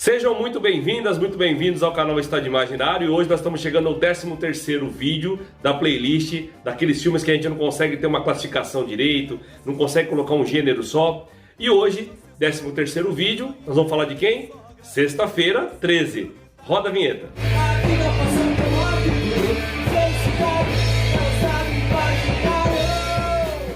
Sejam muito bem-vindas, muito bem-vindos ao canal Estado Imaginário. E hoje nós estamos chegando ao 13º vídeo da playlist daqueles filmes que a gente não consegue ter uma classificação direito, não consegue colocar um gênero só. E hoje, 13º vídeo, nós vamos falar de quem? Sexta-feira 13. Roda a vinheta.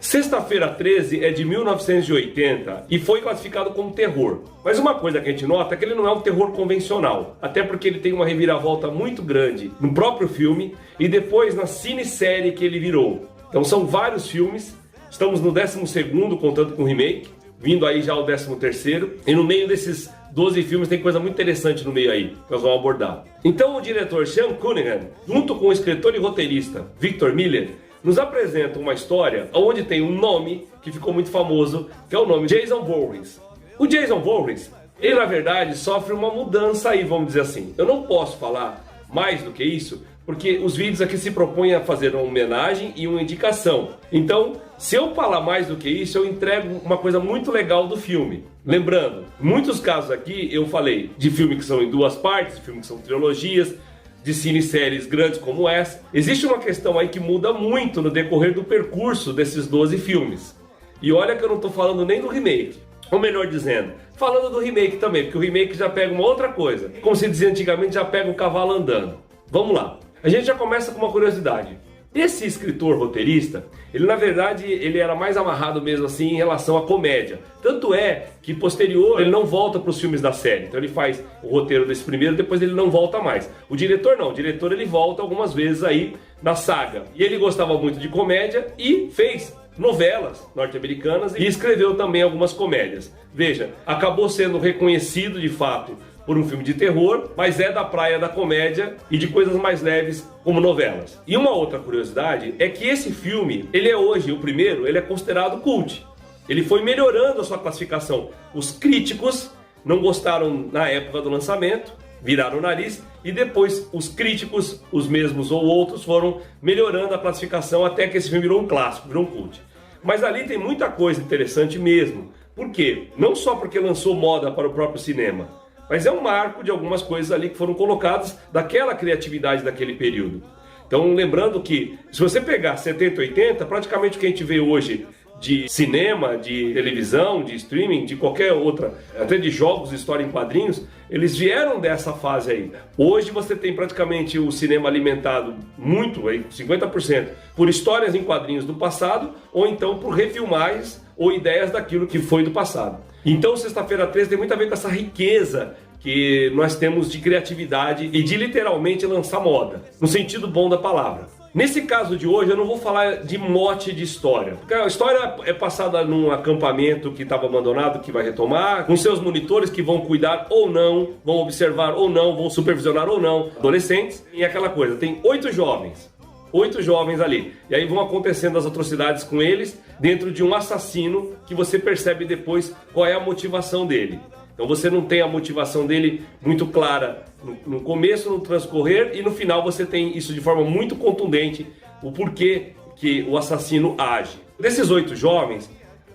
Sexta-feira 13 é de 1980 e foi classificado como terror. Mas uma coisa que a gente nota é que ele não é um terror convencional, até porque ele tem uma reviravolta muito grande no próprio filme e depois na cinesérie que ele virou. Então são vários filmes, estamos no 12º contando com o remake, vindo aí já o 13º, e no meio desses 12 filmes tem coisa muito interessante no meio aí, que nós vamos abordar. Então o diretor Sean Cunningham, junto com o escritor e roteirista Victor Miller, nos apresenta uma história onde tem um nome que ficou muito famoso, que é o nome Jason Voorhees. O Jason Voorhees, ele na verdade sofre uma mudança aí, vamos dizer assim. Eu não posso falar mais do que isso, porque os vídeos aqui se propõem a fazer uma homenagem e uma indicação. Então, se eu falar mais do que isso, eu entrego uma coisa muito legal do filme. Lembrando, em muitos casos aqui eu falei de filme que são em duas partes, de filme que são trilogias, de cineséries grandes como essa. Existe uma questão aí que muda muito no decorrer do percurso desses 12 filmes. E olha que eu não estou falando nem do remake. Ou melhor dizendo, falando do remake também, porque o remake já pega uma outra coisa. Como se dizia antigamente, já pega o cavalo andando. Vamos lá. A gente já começa com uma curiosidade. Esse escritor roteirista, ele na verdade ele era mais amarrado mesmo assim em relação à comédia. Tanto é que posterior ele não volta para os filmes da série. Então ele faz o roteiro desse primeiro, depois ele não volta mais. O diretor não, o diretor ele volta algumas vezes aí na saga. E ele gostava muito de comédia e fez novelas norte-americanas e escreveu também algumas comédias. Veja, acabou sendo reconhecido de fato por um filme de terror, mas é da praia da comédia e de coisas mais leves como novelas. E uma outra curiosidade é que esse filme, ele é hoje, o primeiro, ele é considerado cult. Ele foi melhorando a sua classificação. Os críticos não gostaram na época do lançamento, viraram o nariz, e depois os críticos, os mesmos ou outros, foram melhorando a classificação até que esse filme virou um clássico, virou um cult. Mas ali tem muita coisa interessante mesmo. Por quê? Não só porque lançou moda para o próprio cinema, mas é um marco de algumas coisas ali que foram colocadas daquela criatividade daquele período. Então lembrando que se você pegar 70 e 80, praticamente o que a gente vê hoje de cinema, de televisão, de streaming, de qualquer outra, até de jogos, de história em quadrinhos, eles vieram dessa fase aí. Hoje você tem praticamente o cinema alimentado muito, aí, 50%, por histórias em quadrinhos do passado, ou então por refilmagens ou ideias daquilo que foi do passado. Então Sexta-feira 13 tem muito a ver com essa riqueza que nós temos de criatividade e de literalmente lançar moda, no sentido bom da palavra. Nesse caso de hoje eu não vou falar de mote de história, porque a história é passada num acampamento que estava abandonado, que vai retomar, com seus monitores que vão cuidar ou não, vão observar ou não, vão supervisionar ou não adolescentes, e aquela coisa, tem 8 jovens ali, e aí vão acontecendo as atrocidades com eles dentro de um assassino que você percebe depois qual é a motivação dele. Então você não tem a motivação dele muito clara no começo, no transcorrer, e no final você tem isso de forma muito contundente, o porquê que o assassino age. Desses 8 jovens,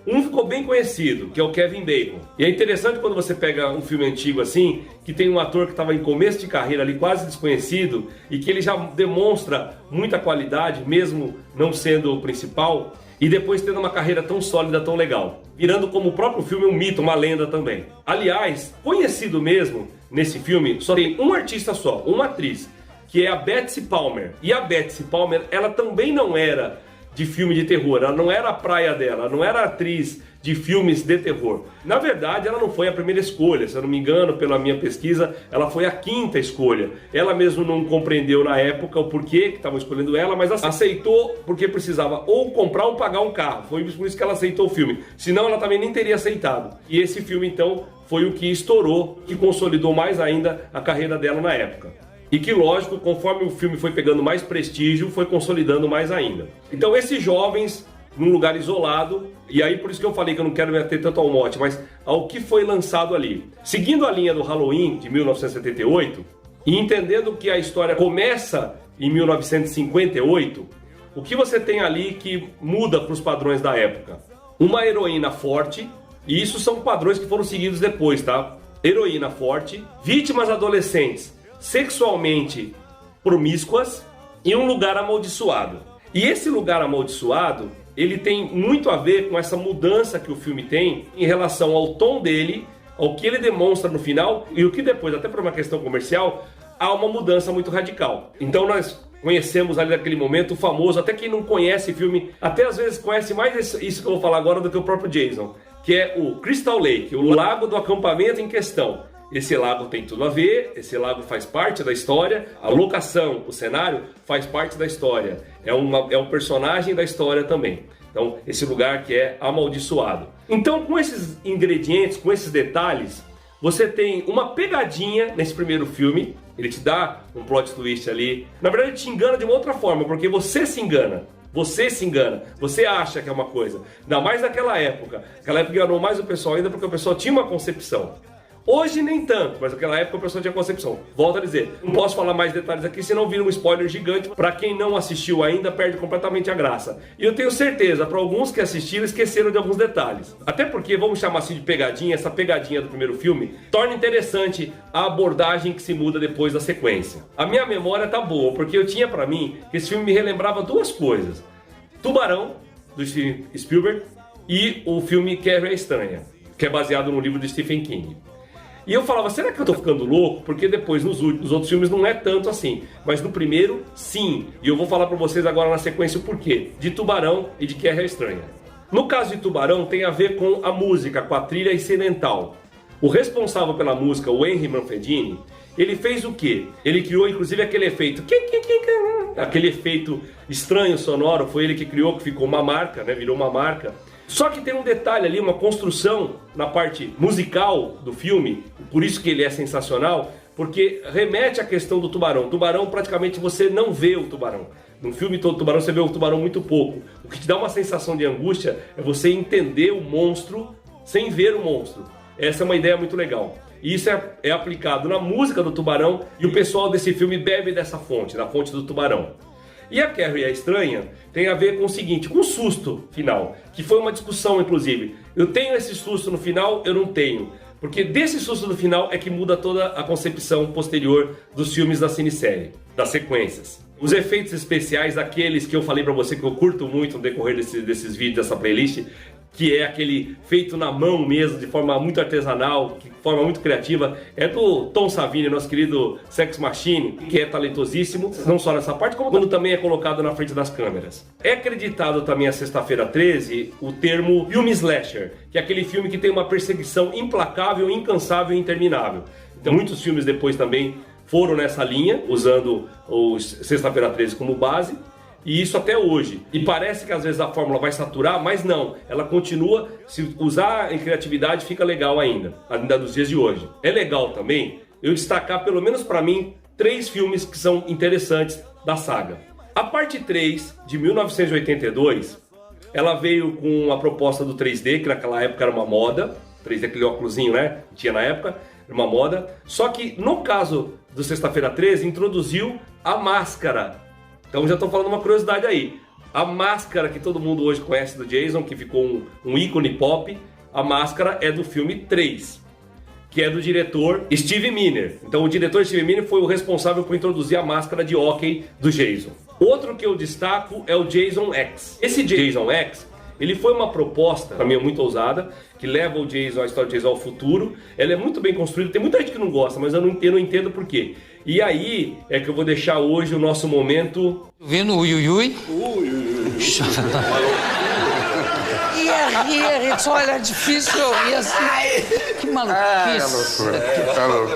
um ficou bem conhecido, que é o Kevin Bacon. E é interessante quando você pega um filme antigo assim, que tem um ator que estava em começo de carreira ali, quase desconhecido, e que ele já demonstra muita qualidade, mesmo não sendo o principal, e depois tendo uma carreira tão sólida, tão legal, virando como o próprio filme um mito, uma lenda também. Aliás, conhecido mesmo nesse filme, só tem um artista só, uma atriz, que é a Betsy Palmer. E a Betsy Palmer, ela também não era de filme de terror, ela não era a praia dela, ela não era atriz de filmes de terror. Na verdade, ela não foi a primeira escolha, se eu não me engano, pela minha pesquisa, ela foi a 5ª escolha. Ela mesmo não compreendeu na época o porquê que estavam escolhendo ela, mas aceitou porque precisava ou comprar ou pagar um carro. Foi por isso que ela aceitou o filme, senão ela também nem teria aceitado. E esse filme então foi o que estourou, que consolidou mais ainda a carreira dela na época. E que, lógico, conforme o filme foi pegando mais prestígio, foi consolidando mais ainda. Então esses jovens, num lugar isolado, e aí por isso que eu falei que eu não quero me ater tanto ao mote, mas ao que foi lançado ali. Seguindo a linha do Halloween de 1978, e entendendo que a história começa em 1958, o que você tem ali que muda para os padrões da época? Uma heroína forte, e isso são padrões que foram seguidos depois, tá? heroína forte, vítimas adolescentes sexualmente promíscuas e um lugar amaldiçoado. E esse lugar amaldiçoado, ele tem muito a ver com essa mudança que o filme tem em relação ao tom dele, ao que ele demonstra no final e o que depois, até por uma questão comercial, há uma mudança muito radical. Então nós conhecemos ali naquele momento o famoso, até quem não conhece o filme, até às vezes conhece mais isso que eu vou falar agora do que o próprio Jason, que é o Crystal Lake, o lago do acampamento em questão. Esse lago tem tudo a ver, esse lago faz parte da história, a locação, o cenário faz parte da história, é um personagem da história também. Então, esse lugar que é amaldiçoado. Então, com esses ingredientes, com esses detalhes, você tem uma pegadinha nesse primeiro filme, ele te dá um plot twist ali. Na verdade, ele te engana de uma outra forma, porque você se engana. Você se engana, você acha que é uma coisa. Ainda mais naquela época. Naquela época enganou mais o pessoal ainda porque o pessoal tinha uma concepção. Hoje nem tanto, mas naquela época a pessoa tinha concepção. Volto a dizer, não posso falar mais detalhes aqui, senão vira um spoiler gigante. Pra quem não assistiu ainda, perde completamente a graça. E eu tenho certeza, para alguns que assistiram, esqueceram de alguns detalhes. Até porque, vamos chamar assim de pegadinha, essa pegadinha do primeiro filme, torna interessante a abordagem que se muda depois da sequência. A minha memória tá boa, porque eu tinha pra mim que esse filme me relembrava duas coisas. Tubarão, do Steven Spielberg, e o filme Carrie a Estranha, que é baseado no livro de Stephen King. E eu falava, será que eu tô ficando louco? Porque depois nos outros filmes não é tanto assim. Mas no primeiro, sim. E eu vou falar pra vocês agora na sequência o porquê. De Tubarão e de Carrie a Estranha. No caso de Tubarão, tem a ver com a música, com a trilha incidental. O responsável pela música, o Henry Manfredini, ele fez o quê? Ele criou inclusive aquele efeito... Aquele efeito estranho sonoro, foi ele que criou, que ficou uma marca, né? Virou uma marca. Só que tem um detalhe ali, uma construção na parte musical do filme, por isso que ele é sensacional, porque remete à questão do tubarão. O tubarão, praticamente você não vê o tubarão. No filme todo tubarão, você vê o tubarão muito pouco. O que te dá uma sensação de angústia é você entender o monstro sem ver o monstro. Essa é uma ideia muito legal. E isso é aplicado na música do tubarão, e o pessoal desse filme bebe dessa fonte, da fonte do tubarão. E a Carrie a Estranha tem a ver com o seguinte, com o susto final, que foi uma discussão inclusive. Eu tenho esse susto no final, eu não tenho. Porque desse susto no final é que muda toda a concepção posterior dos filmes da cinesérie, das sequências. Os efeitos especiais, aqueles que eu falei pra você que eu curto muito no decorrer desses vídeos, dessa playlist, que é aquele feito na mão mesmo, de forma muito artesanal, de forma muito criativa, é do Tom Savini, nosso querido Sex Machine, que é talentosíssimo, não só nessa parte, como quando também é colocado na frente das câmeras. É acreditado também a Sexta-feira 13 o termo filme slasher, que é aquele filme que tem uma perseguição implacável, incansável e interminável. Então muitos filmes depois também foram nessa linha, usando o Sexta-feira 13 como base. E isso até hoje. E parece que às vezes a fórmula vai saturar, mas não. Ela continua, se usar em criatividade fica legal ainda dos dias de hoje. É legal também eu destacar, pelo menos pra mim, 3 filmes que são interessantes da saga. A parte 3, de 1982, ela veio com a proposta do 3D, que naquela época era uma moda. 3D, aquele óculosinho, né? Que tinha na época, era uma moda. Só que no caso do Sexta-feira 13, introduziu a máscara. Então já estou falando uma curiosidade aí. A máscara que todo mundo hoje conhece do Jason, que ficou um ícone pop, a máscara é do filme 3, que é do diretor Steve Miner. Então o diretor Steve Miner foi o responsável por introduzir a máscara de hóquei do Jason. Outro que eu destaco é o Jason X. Esse Jason X, ele foi uma proposta, para mim, muito ousada, que leva o Jason, a história do Jason ao futuro. Ela é muito bem construída, tem muita gente que não gosta, mas eu não entendo por quê. E aí é que eu vou deixar hoje o nosso momento... Vendo o Yuyui? Olha, é difícil eu rir assim. Que maluquice.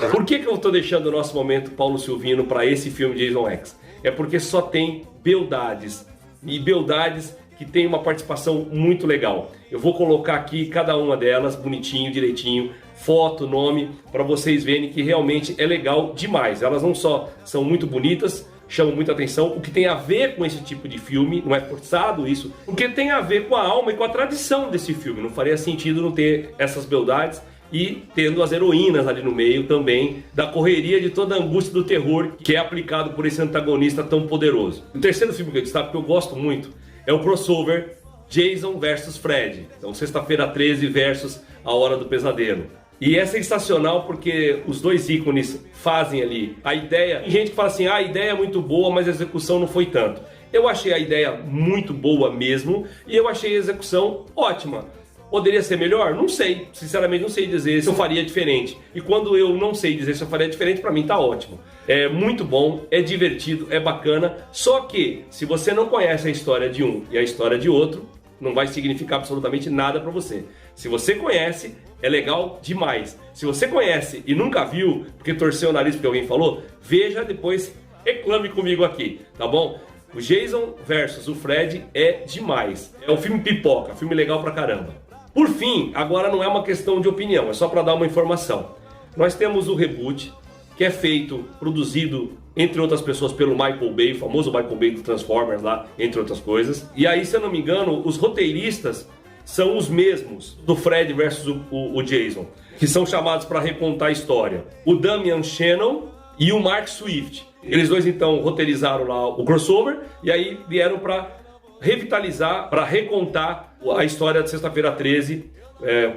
Por que eu tô deixando o nosso momento Paulo Silvino para esse filme Jason X? É porque só tem beldades. E beldades que tem uma participação muito legal. Eu vou colocar aqui cada uma delas, bonitinho, direitinho, foto, nome, para vocês verem que realmente é legal demais. Elas não só são muito bonitas, chamam muita atenção, o que tem a ver com esse tipo de filme, não é forçado isso, porque tem a ver com a alma e com a tradição desse filme. Não faria sentido não ter essas beldades e tendo as heroínas ali no meio também da correria de toda a angústia do terror que é aplicado por esse antagonista tão poderoso. O terceiro filme que eu destaco, que eu gosto muito, é o crossover Jason vs Fred. Então, Sexta-feira 13 versus A Hora do Pesadelo. E é sensacional porque os dois ícones fazem ali a ideia. Tem gente que fala assim, a ideia é muito boa, mas a execução não foi tanto. Eu achei a ideia muito boa mesmo e eu achei a execução ótima. Poderia ser melhor? Não sei. Sinceramente não sei dizer se eu faria diferente. E quando eu não sei dizer se eu faria diferente, pra mim tá ótimo. É muito bom, é divertido, é bacana. Só que se você não conhece a história de um e a história de outro, não vai significar absolutamente nada pra você. Se você conhece, é legal demais. Se você conhece e nunca viu, porque torceu o nariz porque alguém falou, veja depois, reclame comigo aqui, tá bom? O Jason versus o Fred é demais. É um filme pipoca, filme legal pra caramba. Por fim, agora não é uma questão de opinião, é só pra dar uma informação. Nós temos o reboot, que é feito, produzido, entre outras pessoas, pelo Michael Bay, o famoso Michael Bay do Transformers lá, entre outras coisas. E aí, se eu não me engano, os roteiristas são os mesmos do Fred versus o Jason, que são chamados para recontar a história. O Damian Shannon e o Mark Swift. Eles dois, então, roteirizaram lá o crossover e aí vieram para revitalizar, para recontar a história de Sexta-feira 13,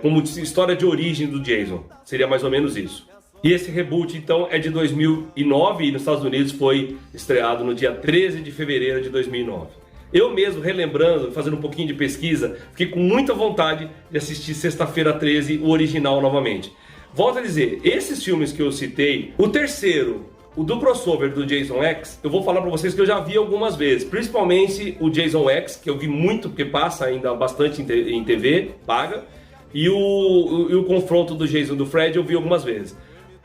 como história de origem do Jason. Seria mais ou menos isso. E esse reboot, então, é de 2009 e nos Estados Unidos foi estreado no dia 13 de fevereiro de 2009. Eu mesmo, relembrando, fazendo um pouquinho de pesquisa, fiquei com muita vontade de assistir Sexta-feira 13, o original, novamente. Volto a dizer, esses filmes que eu citei, o terceiro, o do crossover do Jason X, eu vou falar pra vocês que eu já vi algumas vezes. Principalmente o Jason X, que eu vi muito, porque passa ainda bastante em TV, paga. E o confronto do Jason e do Fred eu vi algumas vezes.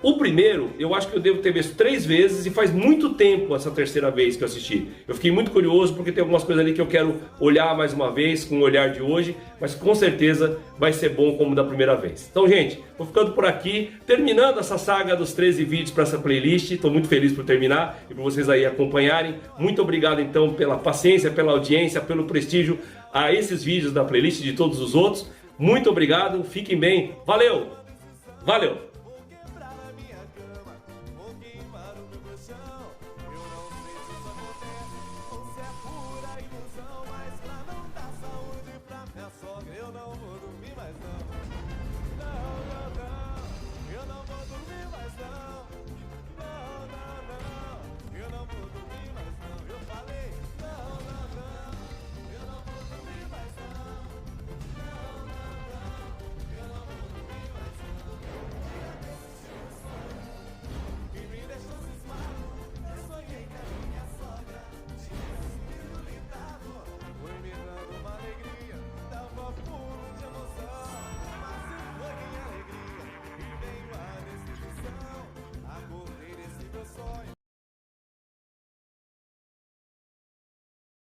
O primeiro, eu acho que eu devo ter visto 3 vezes e faz muito tempo essa terceira vez que eu assisti. Eu fiquei muito curioso porque tem algumas coisas ali que eu quero olhar mais uma vez com o olhar de hoje, mas com certeza vai ser bom como da primeira vez. Então, gente, vou ficando por aqui, terminando essa saga dos 13 vídeos para essa playlist. Estou muito feliz por terminar e por vocês aí acompanharem. Muito obrigado então pela paciência, pela audiência, pelo prestígio a esses vídeos da playlist e de todos os outros. Muito obrigado, fiquem bem, valeu! Valeu!